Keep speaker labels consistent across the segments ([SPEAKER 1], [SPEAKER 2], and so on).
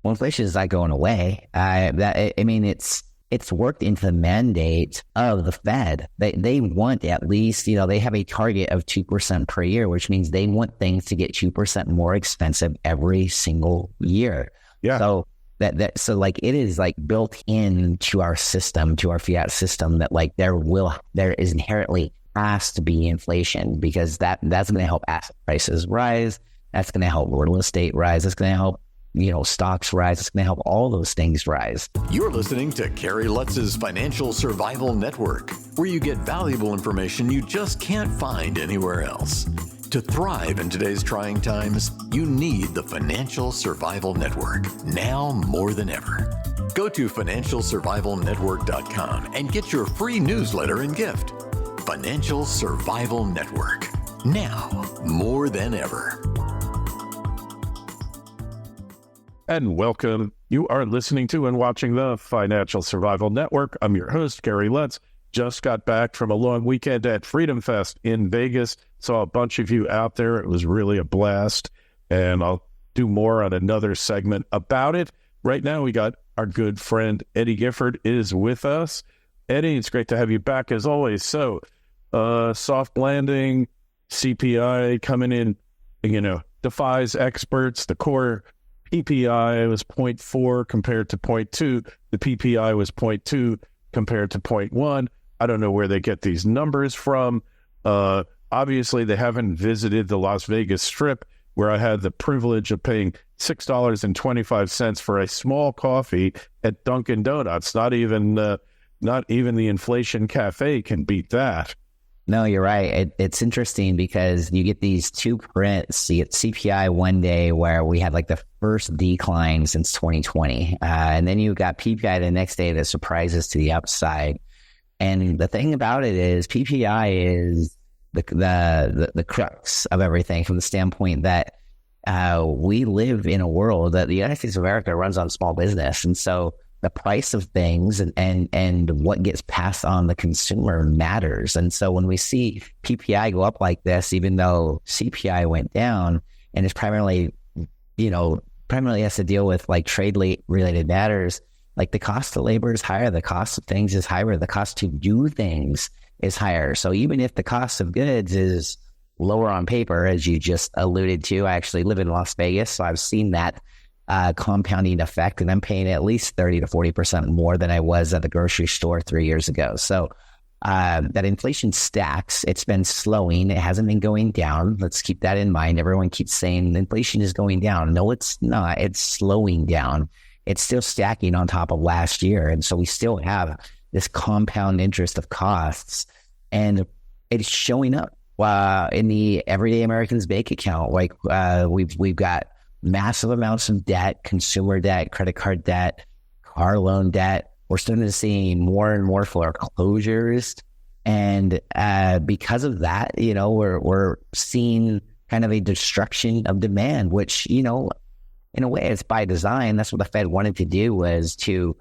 [SPEAKER 1] Well, inflation is not going away. It's worked into the mandate of the Fed. They want at least, they have a target of 2% per year, which means they want things to get 2% more expensive every single year.
[SPEAKER 2] Yeah.
[SPEAKER 1] So so like it is like built into our system, to our fiat system, that like there is inherently has to be inflation, because that's going to help asset prices rise. That's going to help real estate rise. That's going to help stocks rise. It's going to help all those things rise.
[SPEAKER 3] You're listening to Kerry Lutz's Financial Survival Network, where you get valuable information you just can't find anywhere else. To thrive in today's trying times, you need the Financial Survival Network, now more than ever. Go to financialsurvivalnetwork.com and get your free newsletter and gift. Financial Survival Network, now more than ever.
[SPEAKER 2] And welcome. You are listening to and watching the Financial Survival Network. I'm your host, Kerry Lutz. Just got back from a long weekend at Freedom Fest in Vegas. Saw a bunch of you out there. It was really a blast. And I'll do more on another segment about it. Right now, we got our good friend Eddy Gifford is with us. Eddy, it's great to have you back as always. So, soft landing, CPI coming in, defies experts. The core PPI was 0.4 compared to 0.2. The PPI was 0.2 compared to 0.1. I don't know where they get these numbers from. Obviously, they haven't visited the Las Vegas Strip, where I had the privilege of paying $6.25 for a small coffee at Dunkin' Donuts. Not even the Inflation Cafe can beat that.
[SPEAKER 1] No, you're right. It's interesting because you get these two prints. You get CPI one day where we had like the first decline since 2020. And then you got PPI the next day that surprises to the upside. And the thing about it is PPI is the crux of everything, from the standpoint that we live in a world that the United States of America runs on small business. And so the price of things and what gets passed on the consumer matters. And so when we see PPI go up like this, even though CPI went down, and it's primarily has to deal with like trade related matters, like the cost of labor is higher, the cost of things is higher, the cost to do things is higher. So even if the cost of goods is lower on paper, as you just alluded to, I actually live in Las Vegas, so I've seen that compounding effect, and I'm paying at least 30 to 40% more than I was at the grocery store 3 years ago. So that inflation stacks. It's been slowing. It hasn't been going down. Let's keep that in mind. Everyone keeps saying inflation is going down. No, it's not. It's slowing down. It's still stacking on top of last year. And so we still have this compound interest of costs, and it's showing up in the everyday American's bank account. Like we've got massive amounts of debt, consumer debt, credit card debt, car loan debt. We're starting to see more and more foreclosures. And because of that, we're seeing kind of a destruction of demand, which, in a way it's by design. That's what the Fed wanted to do, was to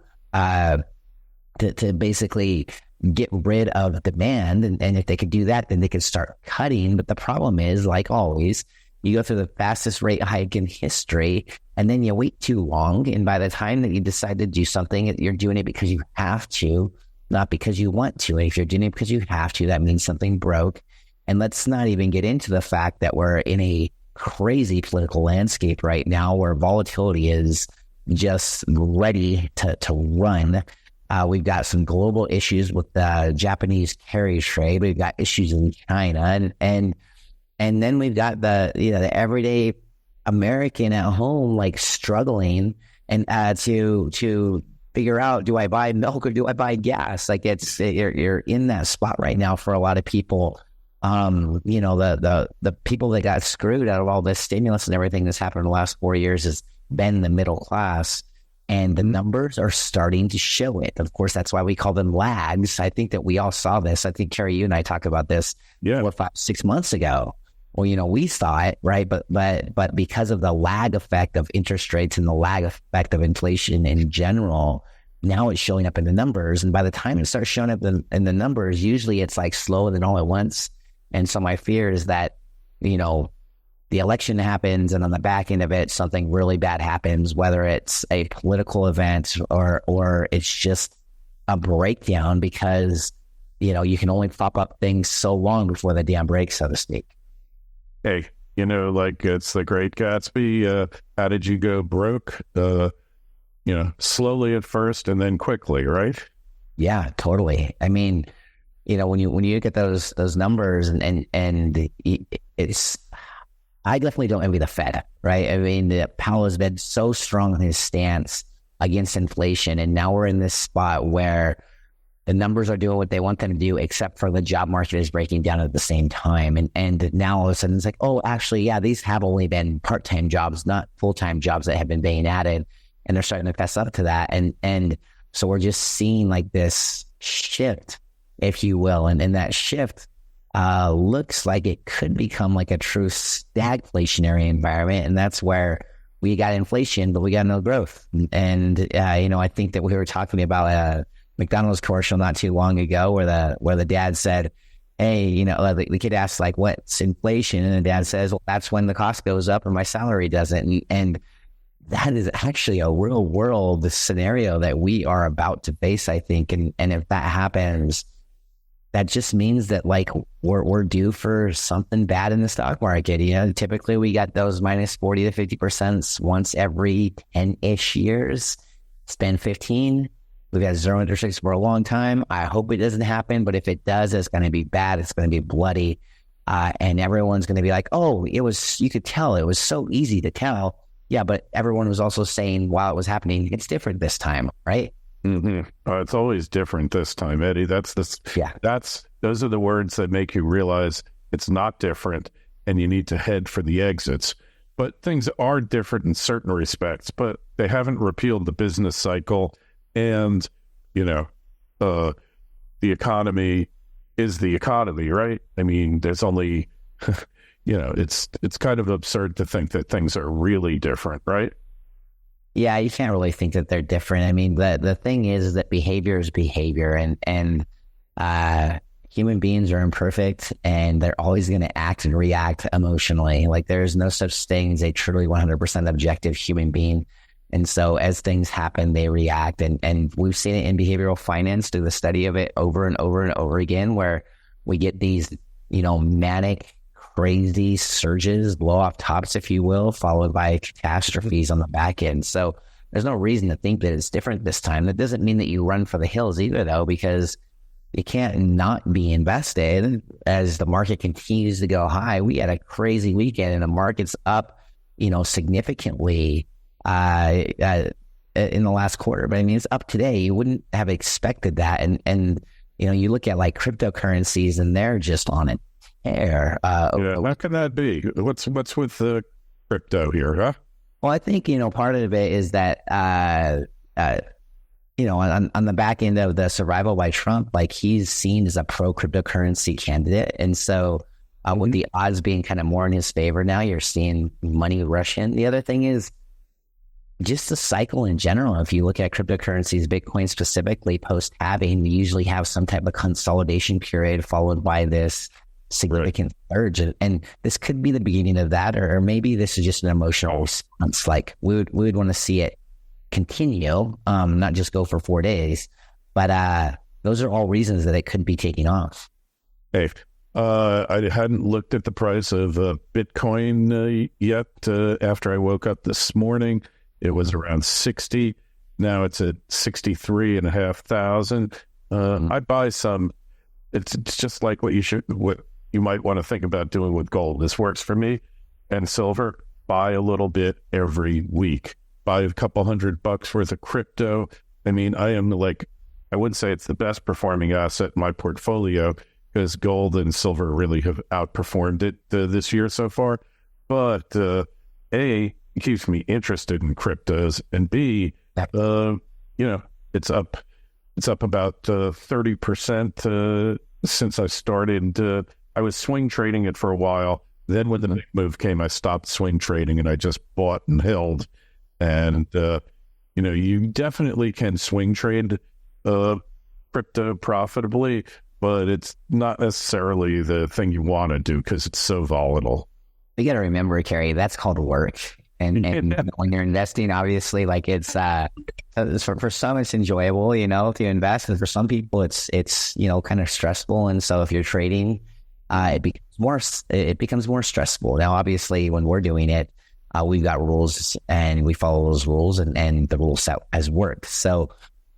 [SPEAKER 1] basically get rid of demand. And if they could do that, then they could start cutting. But the problem is, like always, you go through the fastest rate hike in history, and then you wait too long. And by the time that you decide to do something, you're doing it because you have to, not because you want to. And if you're doing it because you have to, that means something broke. And let's not even get into the fact that we're in a crazy political landscape right now where volatility is just ready to run. We've got some global issues with the Japanese Kerry trade. We've got issues in China, and then we've got the everyday American at home, like struggling and to figure out, do I buy milk or do I buy gas? Like you're in that spot right now for a lot of people. The people that got screwed out of all this stimulus and everything that's happened in the last 4 years has been the middle class, and the numbers are starting to show it. Of course, that's why we call them lags. I think that we all saw this. I think, Kerry, you and I talked about this 4, 5, 6 months ago. Well, we saw it, right? But because of the lag effect of interest rates and the lag effect of inflation in general, now it's showing up in the numbers. And by the time it starts showing up in the numbers, usually it's like slow and then all at once. And so my fear is that, the election happens, and on the back end of it, something really bad happens, whether it's a political event or it's just a breakdown, because, you can only pop up things so long before the dam breaks, so to speak.
[SPEAKER 2] Hey, like it's the Great Gatsby. How did you go broke? Slowly at first and then quickly, right?
[SPEAKER 1] Yeah, totally. I mean, when you look at those numbers and it's, I definitely don't envy the Fed, right? I mean, Powell has been so strong in his stance against inflation, and now we're in this spot where the numbers are doing what they want them to do, except for the job market is breaking down at the same time. And now all of a sudden it's like, oh, actually, yeah, these have only been part-time jobs, not full-time jobs that have been being added. And they're starting to fess up to that. And so we're just seeing like this shift, if you will. And that shift looks like it could become like a true stagflationary environment. And that's where we got inflation, but we got no growth. And, I think that we were talking about a McDonald's commercial not too long ago where the dad said, hey, the kid asked, like, what's inflation? And the dad says, well, that's when the cost goes up and my salary doesn't. And that is actually a real world scenario that we are about to face, I think. And if that happens, that just means that like we're due for something bad in the stock market. Typically we got those minus 40 to 50% once every 10-ish years. It's been 15. We've had zero interest rates for a long time. I hope it doesn't happen, but if it does, it's going to be bad. It's going to be bloody. And everyone's going to be like, oh, you could tell. It was so easy to tell. Yeah, but everyone was also saying while it was happening, it's different this time, right?
[SPEAKER 2] Mm-hmm. It's always different this time, Eddie. Those are the words that make you realize it's not different and you need to head for the exits. But things are different in certain respects, but they haven't repealed the business cycle. And, the economy is the economy, right? I mean, there's only, it's kind of absurd to think that things are really different, right?
[SPEAKER 1] Yeah, you can't really think that they're different. I mean, the thing is that behavior is behavior, and human beings are imperfect, and they're always going to act and react emotionally. Like, there's no such thing as a truly 100% objective human being. And so as things happen, they react. And we've seen it in behavioral finance through the study of it over and over and over again, where we get these, manic, crazy surges, blow off tops, if you will, followed by catastrophes on the back end. So there's no reason to think that it's different this time. That doesn't mean that you run for the hills either, though, because you can't not be invested as the market continues to go high. We had a crazy weekend and the market's up, significantly in the last quarter, but I mean, it's up today. You wouldn't have expected that. And you look at like cryptocurrencies and they're just on a tear.
[SPEAKER 2] How can that be? What's with the crypto here, huh?
[SPEAKER 1] Well, I think, part of it is that, on the back end of the survival by Trump, like he's seen as a pro cryptocurrency candidate. And so with the odds being kind of more in his favor now, you're seeing money rush in. The other thing is, just the cycle in general. If you look at cryptocurrencies, Bitcoin specifically, post-halving, we usually have some type of consolidation period followed by this significant surge. And this could be the beginning of that, or maybe this is just an emotional response. Like we would want to see it continue, not just go for 4 days. But those are all reasons that it could be taking off.
[SPEAKER 2] Hey, I hadn't looked at the price of Bitcoin yet after I woke up this morning. It was around 60. Now it's at 63,500. I buy some. It's just like what you might want to think about doing with gold. This works for me. And silver, buy a little bit every week. Buy a couple $100 worth of crypto. I mean, I wouldn't say it's the best performing asset in my portfolio because gold and silver really have outperformed it this year so far. But A, it keeps me interested in cryptos, and B, it's up about 30% since I started. I was swing trading it for a while. Then when the big move came, I stopped swing trading and I just bought and held. And you definitely can swing trade crypto profitably, but it's not necessarily the thing you want to do because it's so volatile.
[SPEAKER 1] you got to remember, Kerry, that's called work. And when you're investing, obviously, like it's for some it's enjoyable, to invest, and for some people it's kind of stressful. And so if you're trading, it becomes more stressful. Now, obviously, when we're doing it, we've got rules and we follow those rules, and the rules set as work. So,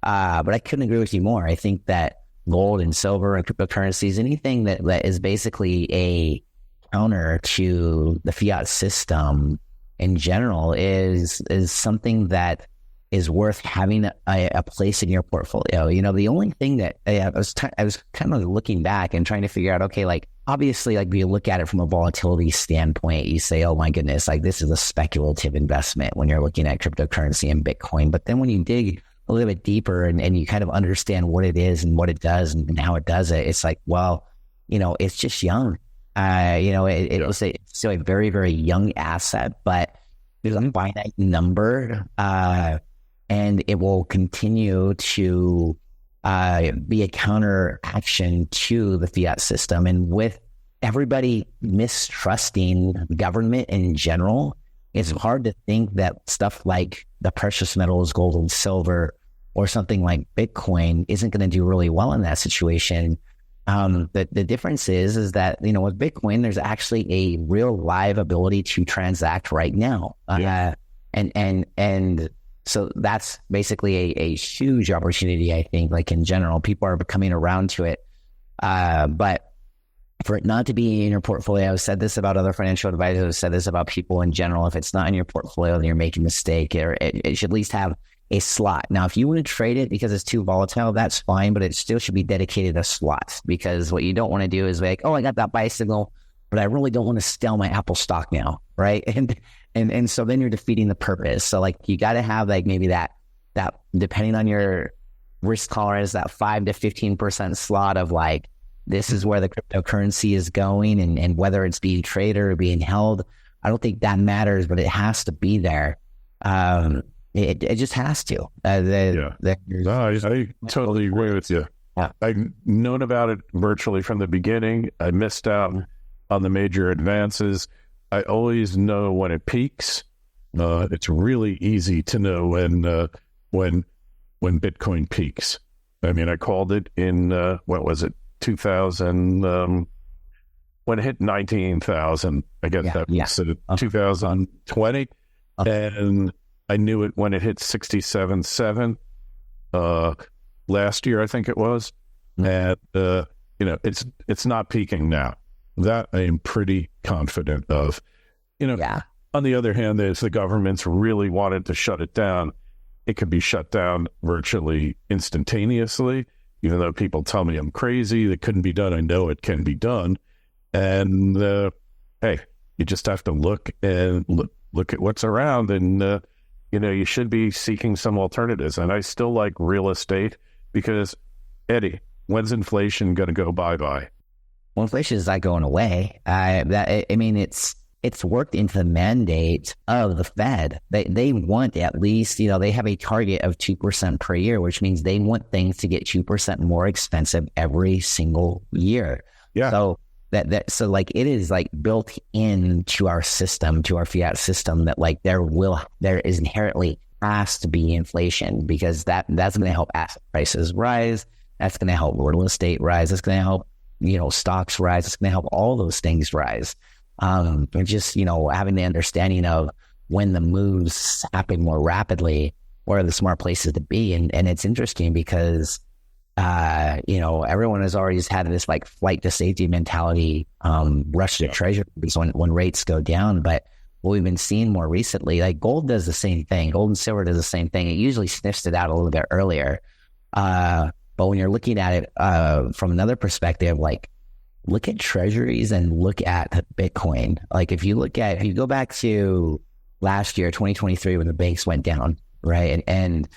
[SPEAKER 1] but I couldn't agree with you more. I think that gold and silver and cryptocurrencies, anything that is basically a counter to the fiat system in general, is something that is worth having a place in your portfolio. The only thing that I was kind of looking back and trying to figure out, okay, like obviously, like you look at it from a volatility standpoint, you say, oh my goodness, like this is a speculative investment when you're looking at cryptocurrency and Bitcoin. But then when you dig a little bit deeper and you kind of understand what it is and what it does and how it does it, it's like, well, it's just young. It was still a very, very young asset, but there's a finite number, and it will continue to be a counter action to the fiat system. And with everybody mistrusting government in general, it's hard to think that stuff like the precious metals, gold and silver, or something like Bitcoin isn't going to do really well in that situation. The difference is that, with Bitcoin, there's actually a real live ability to transact right now. And so that's basically a huge opportunity, I think, like in general. People are coming around to it. But for it not to be in your portfolio, I've said this about other financial advisors, I've said this about people in general. If it's not in your portfolio, then you're making a mistake, or it should at least have a slot. Now, if you want to trade it because it's too volatile, that's fine, but it still should be dedicated to slots, because what you don't want to do is like, oh, I got that buy signal, but I really don't want to sell my Apple stock now, right? And so then you're defeating the purpose. So like you got to have like maybe that depending on your risk tolerance, that 5 to 15% slot of like, this is where the cryptocurrency is going, and whether it's being traded or being held, I don't think that matters, but it has to be there. It just has to.
[SPEAKER 2] I totally agree with you.
[SPEAKER 1] Yeah.
[SPEAKER 2] I've known about it virtually from the beginning. I missed out on the major advances. I always know when it peaks. It's really easy to know when Bitcoin peaks. I mean, I called it in, 2000, when it hit 19,000, I guess that was 2020. And I knew it when it hit 67.7 last year, I think it was. And, it's not peaking now. That I am pretty confident of. On the other hand, if the government's really wanted to shut it down, it could be shut down virtually instantaneously. Even though people tell me I'm crazy, that couldn't be done. I know it can be done. And, hey, you just have to look at what's around, and, you should be seeking some alternatives. And I still like real estate because, Eddie, when's inflation going to go bye-bye?
[SPEAKER 1] Well, inflation is not going away. It's worked into the mandate of the Fed. They want at least, they have a target of 2% per year, which means they want things to get 2% more expensive every single year.
[SPEAKER 2] Yeah.
[SPEAKER 1] So so like it is like built into our system, to our fiat system, that like there is inherently has to be inflation, because that's going to help asset prices rise. That's going to help real estate rise. That's going to help, stocks rise. It's going to help all those things rise. And just, having the understanding of when the moves happen more rapidly, where are the smart places to be. And it's interesting because, everyone has always had this like flight to safety mentality, rush to treasuries when rates go down. But what we've been seeing more recently, like gold does the same thing. Gold and silver does the same thing. It usually sniffs it out a little bit earlier. But when you're looking at it from another perspective, like, look at treasuries and look at Bitcoin. Like if you go back to last year, 2023, when the banks went down, right? And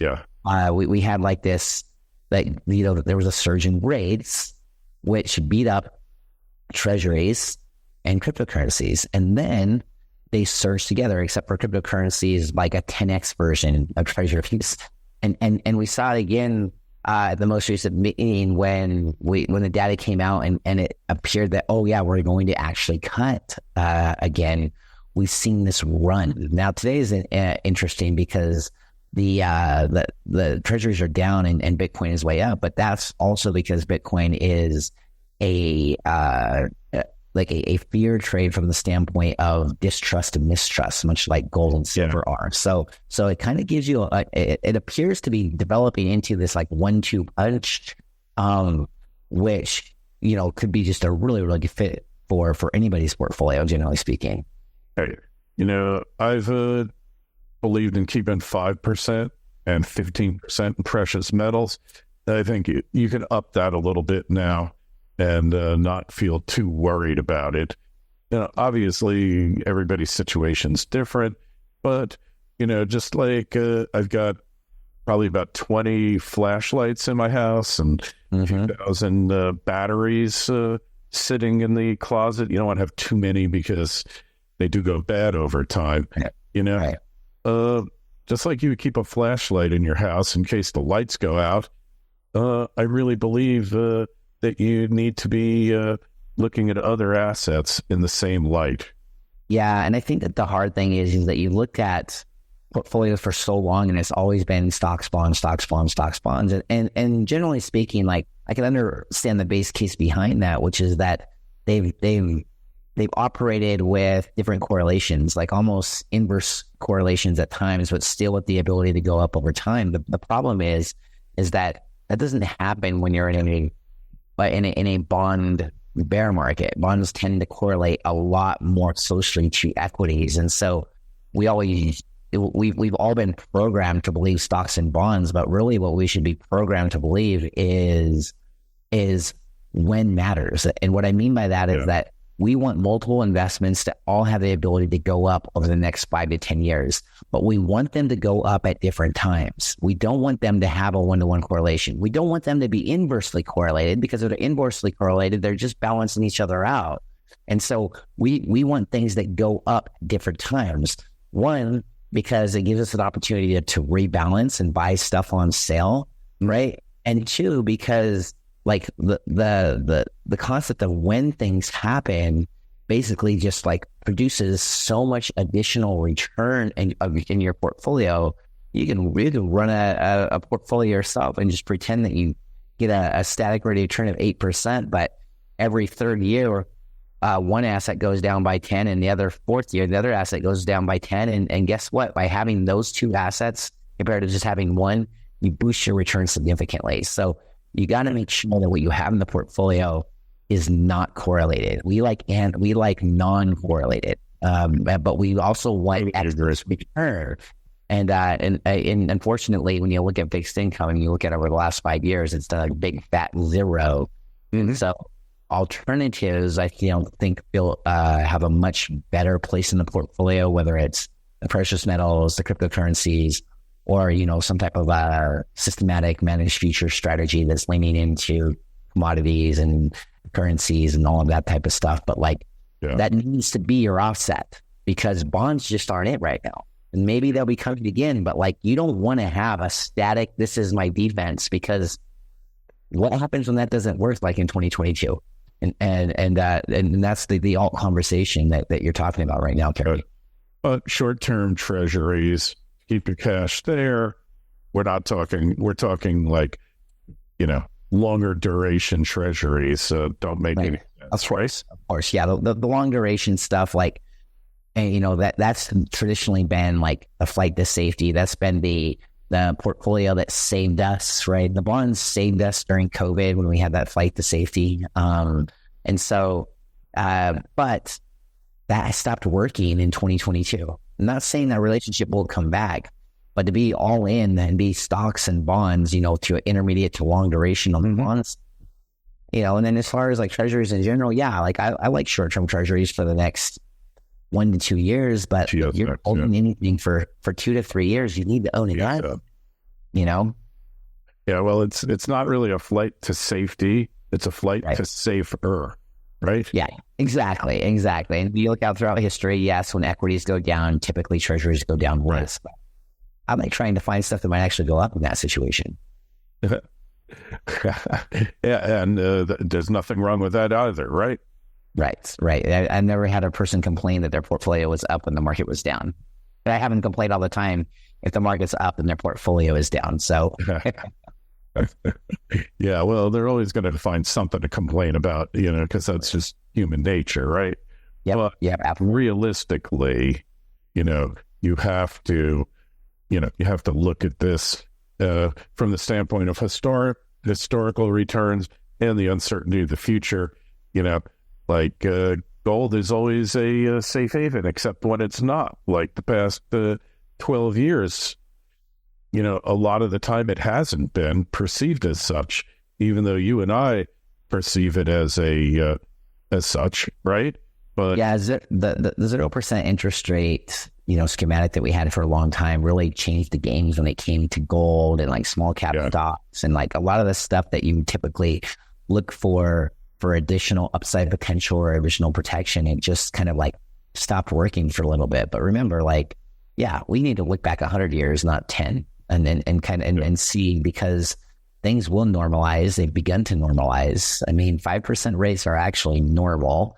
[SPEAKER 1] we had like this, like, there was a surge in rates, which beat up treasuries and cryptocurrencies. And then they surged together, except for cryptocurrencies, like a 10x version of treasuries. And we saw it again at the most recent meeting when the data came out and it appeared that, oh yeah, we're going to actually cut again. We've seen this run. Now today is interesting because the treasuries are down and Bitcoin is way up, but that's also because Bitcoin is a fear trade from the standpoint of distrust and mistrust, much like gold and silver are. So it kind of gives you it appears to be developing into this like 1-2 punch, which, you know, could be just a really, really good fit for anybody's portfolio, generally speaking.
[SPEAKER 2] Hey, you know, I've believed in keeping 5% and 15% in precious metals. I think you can up that a little bit now and not feel too worried about it. You know, obviously, everybody's situation's different, but, you know, just like I've got probably about 20 flashlights in my house and 2,000 batteries sitting in the closet. You don't want to have too many because they do go bad over time, you know? Right. Just like you would keep a flashlight in your house in case the lights go out, I really believe that you need to be looking at other assets in the same light.
[SPEAKER 1] Yeah, and I think that the hard thing is that you look at portfolios for so long and it's always been stocks, bonds. And generally speaking, like, I can understand the base case behind that, which is that they've operated with different correlations, like almost inverse correlations at times, but still with the ability to go up over time. The problem is that doesn't happen when you're in a bond bear market. Bonds tend to correlate a lot more closely to equities, and so we've all been programmed to believe stocks and bonds, but really what we should be programmed to believe is when matters. And what I mean by that is that we want multiple investments to all have the ability to go up over the next 5 to 10 years, but we want them to go up at different times. We don't want them to have a 1-to-1 correlation. We don't want them to be inversely correlated, because if they're inversely correlated, they're just balancing each other out. And so we want things that go up at different times. One, because it gives us an opportunity to rebalance and buy stuff on sale, right? And two, because like the concept of when things happen basically just like produces so much additional return in your portfolio. You can run a portfolio yourself and just pretend that you get a static rate of return of 8%, but every third year, one asset goes down by 10, and the other fourth year, the other asset goes down by 10. And guess what? By having those two assets compared to just having one, you boost your return significantly. So you got to make sure that what you have in the portfolio is not correlated. We like non-correlated, but we also want adverse return. And unfortunately, when you look at fixed income and you look at it over the last 5 years, it's done a big fat zero. So alternatives, I think have a much better place in the portfolio, whether it's the precious metals, the cryptocurrencies, or, some type of systematic managed future strategy that's leaning into commodities and currencies and all of that type of stuff. But that needs to be your offset, because bonds just aren't it right now. And maybe they'll be coming again, but you don't want to have a static, this is my defense, because what happens when that doesn't work, like in 2022? And that's the alt conversation that you're talking about right now, Kerry.
[SPEAKER 2] Short-term treasuries, keep your cash there. We're talking longer duration treasuries. So don't make any sense.
[SPEAKER 1] Of course. Yeah. The long duration stuff, that's traditionally been like a flight to safety. That's been the portfolio that saved us, right? The bonds saved us during COVID when we had that flight to safety. And so, but that stopped working in 2022. I'm not saying that relationship will come back, but to be all in and be stocks and bonds, to intermediate to long duration on the bonds, and then as far as treasuries in general, I like short-term treasuries for the next 1 to 2 years, but you're holding anything for 2 to 3 years, you need to own it up,
[SPEAKER 2] Yeah, well, it's not really a flight to safety. It's a flight to safer, right?
[SPEAKER 1] Yeah, exactly. And you look out throughout history, yes, when equities go down, typically treasuries go down less. But I like trying to find stuff that might actually go up in that situation.
[SPEAKER 2] Yeah, and there's nothing wrong with that either, right?
[SPEAKER 1] Right. I never had a person complain that their portfolio was up when the market was down. But I haven't complained all the time if the market's up and their portfolio is down. So,
[SPEAKER 2] yeah, well, they're always going to find something to complain about, because that's just human nature, right?
[SPEAKER 1] Yeah, absolutely.
[SPEAKER 2] Realistically, you have to look at this from the standpoint of historical returns and the uncertainty of the future. Like gold is always a safe haven, except when it's not. Like the past 12 years, a lot of the time it hasn't been perceived as such, even though you and I perceive it as as such, right? But
[SPEAKER 1] yeah, the 0% interest rate, schematic that we had for a long time really changed the games when it came to gold and like small cap stocks and like a lot of the stuff that you typically look for additional upside potential or additional protection. It just kind of like stopped working for a little bit. But remember, we need to look back 100 years, not 10, and see, because things will normalize. They've begun to normalize. I mean, 5% rates are actually normal.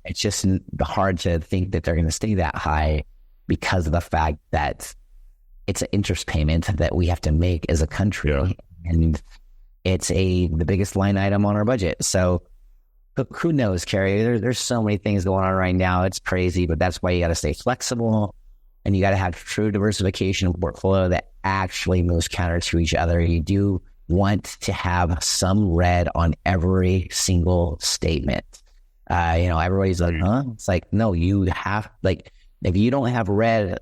[SPEAKER 1] It's just hard to think that they're going to stay that high because of the fact that it's an interest payment that we have to make as a country, and it's the biggest line item on our budget. So who knows, Kerry? There's so many things going on right now. It's crazy, but that's why you got to stay flexible, and you got to have true diversification in portfolio that actually moves counter to each other. You do want to have some red on every single statement. Everybody's like, huh? It's like, no, you have, if you don't have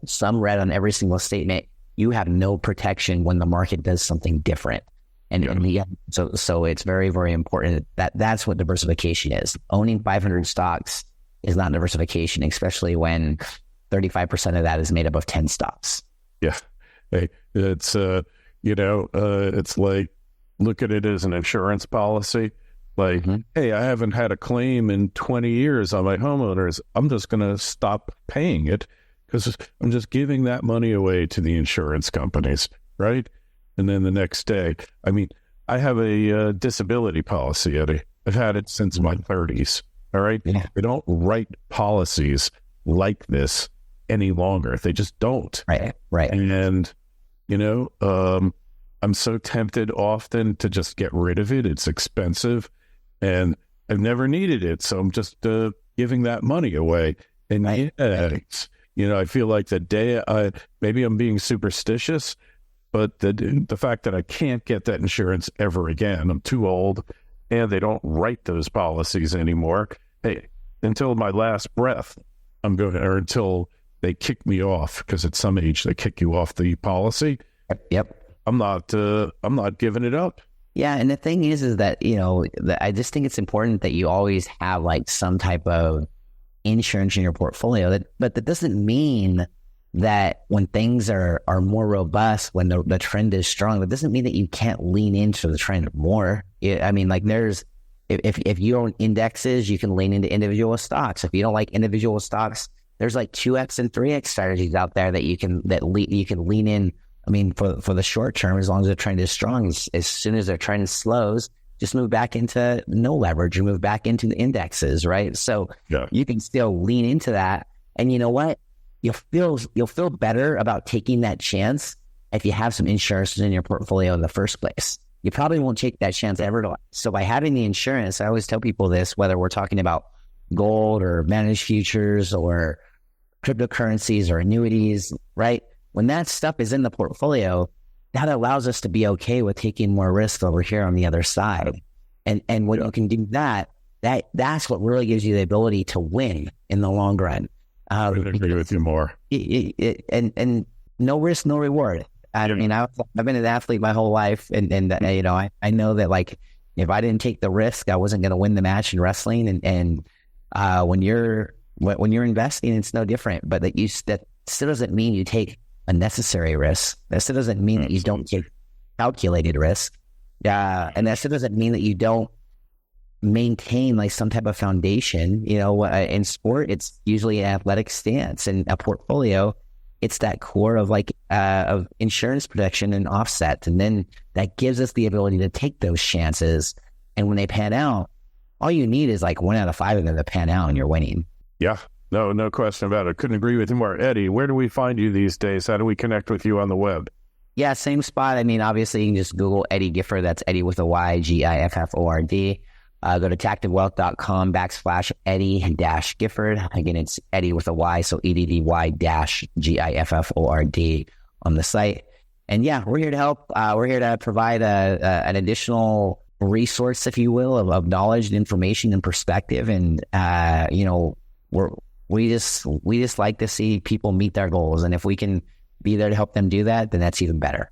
[SPEAKER 1] some red on every single statement, you have no protection when the market does something different. So it's very, very important that's what diversification is. Owning 500 stocks is not diversification, especially when 35% of that is made up of 10 stocks.
[SPEAKER 2] Yeah. Hey, it's, it's like, look at it as an insurance policy. Like, hey, I haven't had a claim in 20 years on my homeowners. I'm just going to stop paying it because I'm just giving that money away to the insurance companies, right? And then the next day, I have a disability policy, Eddie. I've had it since my 30s, all right?
[SPEAKER 1] Yeah.
[SPEAKER 2] They don't write policies like this any longer. They just don't.
[SPEAKER 1] Right.
[SPEAKER 2] And, I'm so tempted often to just get rid of it. It's expensive. And I've never needed it, so I'm just giving that money away. And I feel like the day maybe I'm being superstitious, but the fact that I can't get that insurance ever again, I'm too old, and they don't write those policies anymore. Hey, until my last breath, or until they kick me off, because at some age they kick you off the policy.
[SPEAKER 1] Yep.
[SPEAKER 2] I'm not giving it up.
[SPEAKER 1] Yeah, and the thing is that, I just think it's important that you always have some type of insurance in your portfolio. But that doesn't mean that when things are more robust, when the trend is strong, that doesn't mean that you can't lean into the trend more. There's, if you own indexes, you can lean into individual stocks. If you don't like individual stocks, there's 2X and 3X strategies out there that you can lean in. For the short term, as long as the trend is strong, as soon as the trend slows, just move back into no leverage or move back into the indexes, right? So you can still lean into that. And you know what? You'll feel better about taking that chance if you have some insurance in your portfolio in the first place. You probably won't take that chance ever. So by having the insurance, I always tell people this, whether we're talking about gold or managed futures or cryptocurrencies or annuities, right? When that stuff is in the portfolio, that allows us to be okay with taking more risk over here on the other side. And when you can do that's what really gives you the ability to win in the long run.
[SPEAKER 2] I agree with you more.
[SPEAKER 1] And no risk, no reward. I've been an athlete my whole life, and I know that if I didn't take the risk, I wasn't going to win the match in wrestling. And when you're investing, it's no different. But that still doesn't mean you take unnecessary risk. That still doesn't mean that you don't take calculated risk. And that still doesn't mean that you don't maintain some type of foundation. In sport, it's usually an athletic stance, and a portfolio it's that core of of insurance protection and offset. And then that gives us the ability to take those chances. And when they pan out, all you need is 1 out of 5 of them to pan out and you're winning.
[SPEAKER 2] Yeah, no question about it. Couldn't agree with you more. Eddy, where do we find you these days? How do we connect with you on the web?
[SPEAKER 1] Yeah, same spot. I mean, obviously, you can just Google Eddy Gifford. That's Eddy with a Y, Gifford. Go to tactivewealth.com/Eddy-Gifford. Again, it's Eddy with a Y, so EDDY-GIFFORD on the site. And yeah, we're here to help. We're here to provide an additional resource, if you will, of knowledge and information and perspective. And, we just like to see people meet their goals. And if we can be there to help them do that, then that's even better.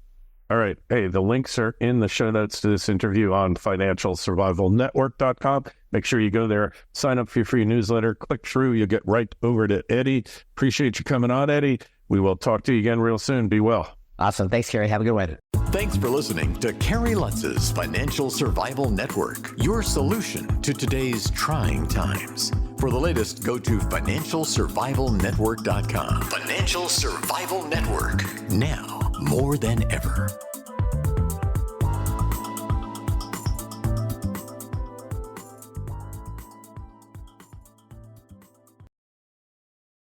[SPEAKER 2] All right. Hey, the links are in the show notes to this interview on financialsurvivalnetwork.com. Make sure you go there, sign up for your free newsletter, click through, you'll get right over to Eddy. Appreciate you coming on, Eddy. We will talk to you again real soon. Be well.
[SPEAKER 1] Awesome. Thanks, Kerry. Have a good one.
[SPEAKER 3] Thanks for listening to Kerry Lutz's Financial Survival Network, your solution to today's trying times. For the latest, go to financialsurvivalnetwork.com. Financial Survival Network, now more than ever.